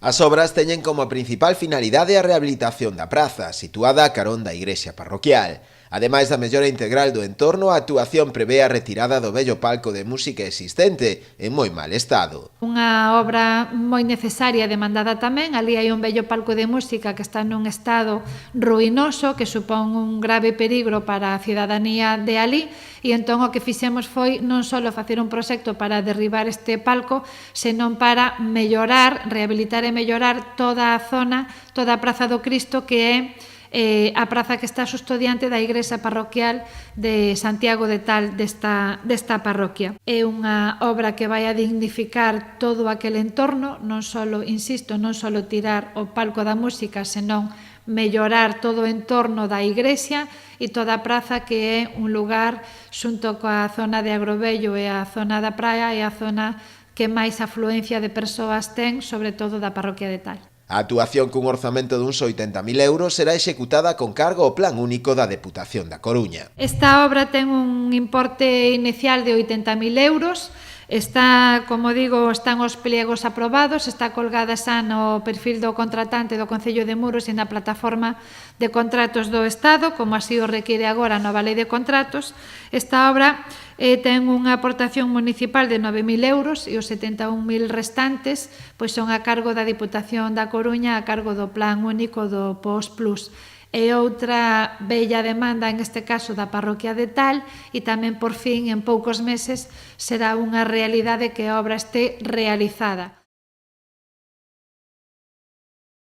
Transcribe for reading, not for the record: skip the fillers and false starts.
As obras teñen como principal finalidade a rehabilitación da praza, situada a carón da igrexa parroquial. Ademais da mellora integral do entorno, a actuación prevé a retirada do vello palco de música existente, en moi mal estado. Unha obra moi necesaria e demandada tamén. Ali hai un vello palco de música que está nun estado ruinoso, que supón un grave peligro para a cidadanía de ali, e entón o que fixemos foi non só facer un proxecto para derribar este palco, senón para mellorar, rehabilitar e mellorar toda a zona, toda a Praza do Cristo, que é a praza que está xusto diante da igrexa parroquial de Santiago de Tal desta parroquia. É unha obra que vai a dignificar todo aquel entorno, non só, insisto, non só tirar o palco da música, senón mellorar todo o entorno da igrexa e toda a praza, que é un lugar xunto coa zona de Agrobello e a zona da praia, e a zona que máis afluencia de persoas ten, sobre todo da parroquia de Tal. A actuación cun orzamento duns 80.000 euros será executada con cargo ao Plan Único da Deputación da Coruña. Esta obra ten un importe inicial de 80.000 euros. Está, como digo, están os pliegos aprobados, está colgada xa no perfil do contratante do Concello de Muros e na plataforma de contratos do Estado, como así o require agora a nova lei de contratos. Esta obra ten unha aportación municipal de 9.000 euros e os 71.000 restantes pois son a cargo da Diputación da Coruña, a cargo do Plan Único do Post Plus. E outra bella demanda, en este caso da parroquia de Tal, e tamén por fin en poucos meses será unha realidade que a obra este realizada.